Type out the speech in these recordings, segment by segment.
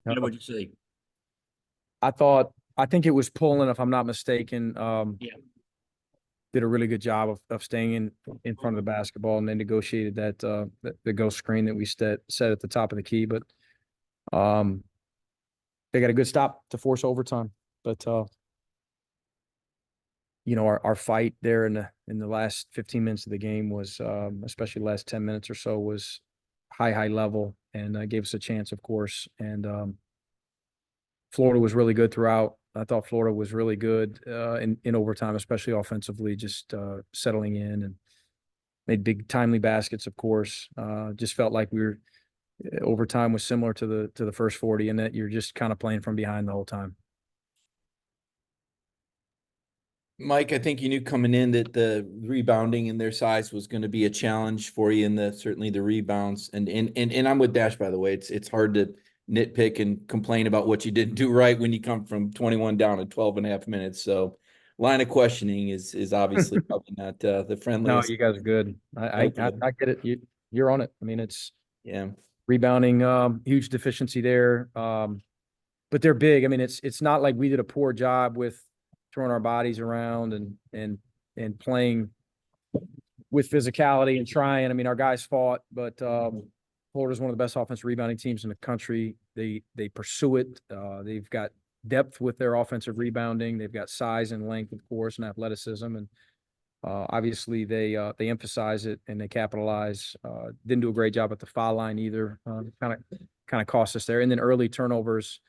Yeah, what'd you say? I think it was Poland, if I'm not mistaken. Yeah. Did a really good job of staying in front of the basketball and then negotiated that the ghost screen that we set at the top of the key. But they got a good stop to force overtime. But our fight there in the last 15 minutes of the game was, especially the last 10 minutes or so, was high level and gave us a chance, of course. And Florida was really good throughout. I thought Florida was really good in overtime, especially offensively, just settling in and made big timely baskets, of course. Just felt like overtime was similar to the first 40 in that you're just kind of playing from behind the whole time. Mike, I think you knew coming in that the rebounding and their size was going to be a challenge for you in certainly the rebounds. And I'm with Dash, by the way. It's hard to nitpick and complain about what you didn't do right when you come from 21 down in 12 and a half minutes. So line of questioning is obviously probably not the friendliest. No, you guys are good. I get it. You're on it. I mean, it's rebounding, huge deficiency there. But they're big. I mean, it's not like we did a poor job with throwing our bodies around and playing with physicality and trying. I mean, our guys fought, but Florida's one of the best offensive rebounding teams in the country. They pursue it. They've got depth with their offensive rebounding. They've got size and length, of course, and athleticism. And obviously they emphasize it and they capitalize. Didn't do a great job at the foul line either. Kind of cost us there. And then early turnovers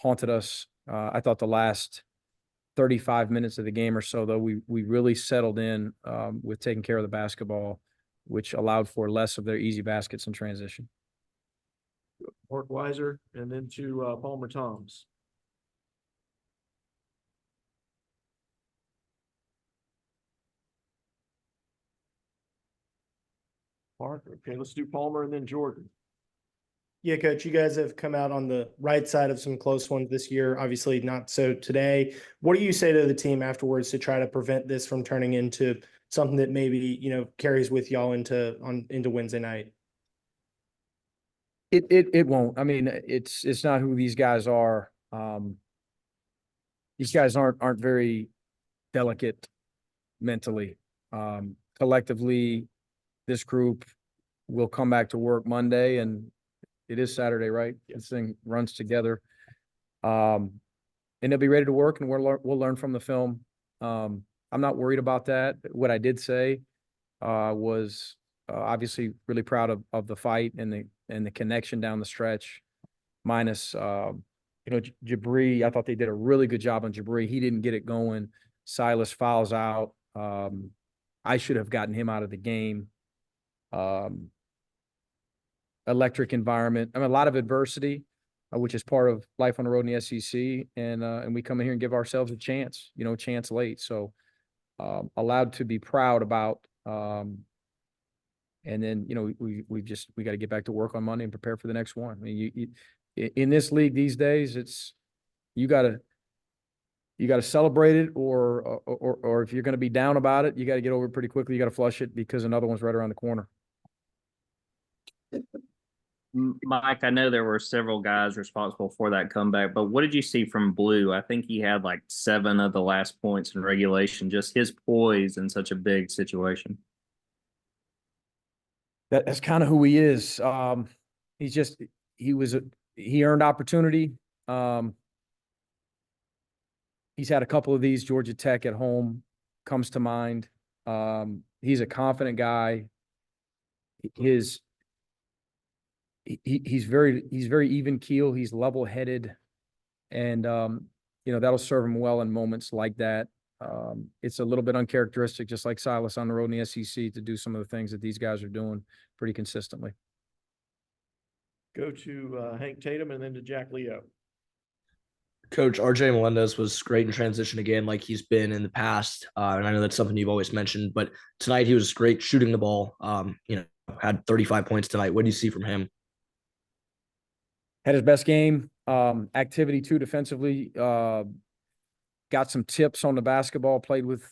haunted us. I thought the last 35 minutes of the game or so, though, we really settled in with taking care of the basketball, which allowed for less of their easy baskets in transition. Mark Weiser, and then to Palmer Toms. Mark, okay, let's do Palmer and then Jordan. Yeah, Coach, you guys have come out on the right side of some close ones this year. Obviously not so today. What do you say to the team afterwards to try to prevent this from turning into something that maybe, carries with y'all into Wednesday night? It won't. I mean, it's not who these guys are. These guys aren't very delicate mentally. Collectively, this group will come back to work Monday, and it is Saturday, right? This thing runs together. And they'll be ready to work, and we'll learn from the film. I'm not worried about that. What I did say was obviously really proud of the fight and the connection down the stretch. Minus, Jabri. I thought they did a really good job on Jabri. He didn't get it going. Silas fouls out. I should have gotten him out of the game. Electric environment. I mean, a lot of adversity, which is part of life on the road in the SEC, and we come in here and give ourselves a chance. Chance late. So allowed to be proud about. And then we got to get back to work on Monday and prepare for the next one. I mean, in this league these days, it's you got to celebrate it, or if you're going to be down about it, you got to get over it pretty quickly. You got to flush it because another one's right around the corner. Mike, I know there were several guys responsible for that comeback, but what did you see from Blue? I think he had like 7 of the last points in regulation, just his poise in such a big situation. That's kind of who he is. He earned opportunity. He's had a couple of these. Georgia Tech at home comes to mind. He's a confident guy. He's very even keel. He's level headed, and that'll serve him well in moments like that. It's a little bit uncharacteristic, just like Silas on the road in the SEC, to do some of the things that these guys are doing pretty consistently. Go to Hank Tatum and then to Jack Leo. Coach, RJ Melendez was great in transition again, like he's been in the past. And I know that's something you've always mentioned, but tonight he was great shooting the ball. Had 35 points tonight. What do you see from him? Had his best game. Activity too defensively. Got some tips on the basketball. Played with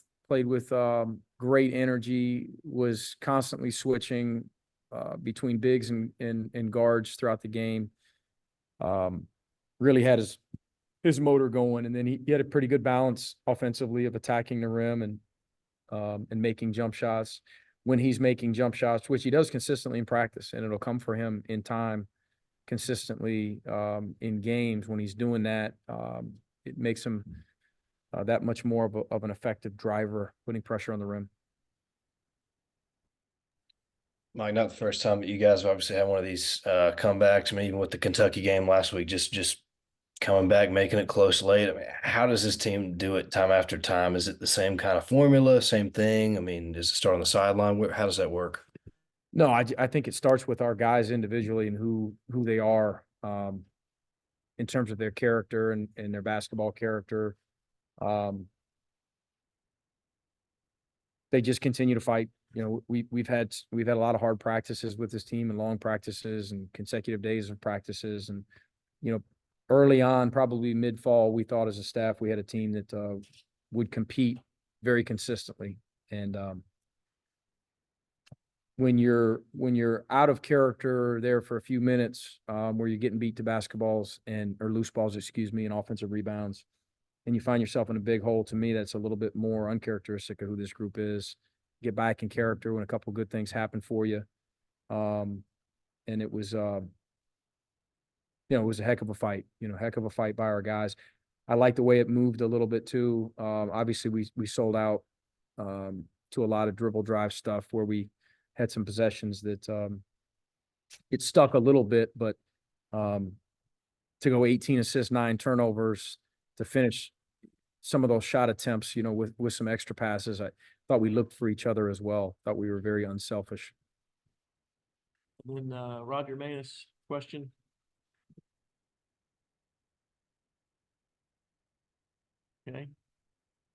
great energy. Was constantly switching between bigs and guards throughout the game. really had his motor going, and then he had a pretty good balance offensively of attacking the rim and making jump shots. When he's making jump shots, which he does consistently in practice, and it'll come for him in time consistently in games. When he's doing that, it makes him that much more of an effective driver, putting pressure on the rim. Mike, not the first time, but you guys have obviously had one of these comebacks. I mean, even with the Kentucky game last week, just coming back, making it close late. I mean, how does this team do it time after time? Is it the same kind of formula, same thing? I mean, does it start on the sideline? How does that work? No, I think it starts with our guys individually and who they are in terms of their character and their basketball character. They just continue to fight. You know, we've had a lot of hard practices with this team and long practices and consecutive days of practices. And, you know, early on, probably mid-fall, we thought as a staff we had a team that would compete very consistently. And when you're out of character there for a few minutes, where you're getting beat to basketballs or loose balls, excuse me, and offensive rebounds, and you find yourself in a big hole, to me, that's a little bit more uncharacteristic of who this group is. Get back in character when a couple good things happen for you. And it was, it was a heck of a fight, heck of a fight by our guys. I like the way it moved a little bit too. Obviously we sold out to a lot of dribble drive stuff where we had some possessions that it stuck a little bit, but to go 18 assists, 9 turnovers, to finish some of those shot attempts, with some extra passes, I thought we looked for each other as well. Thought we were very unselfish. And then Roger Manis, question. Okay.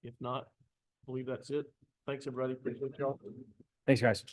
If not, I believe that's it. Thanks, everybody. Appreciate y'all. Thanks, guys.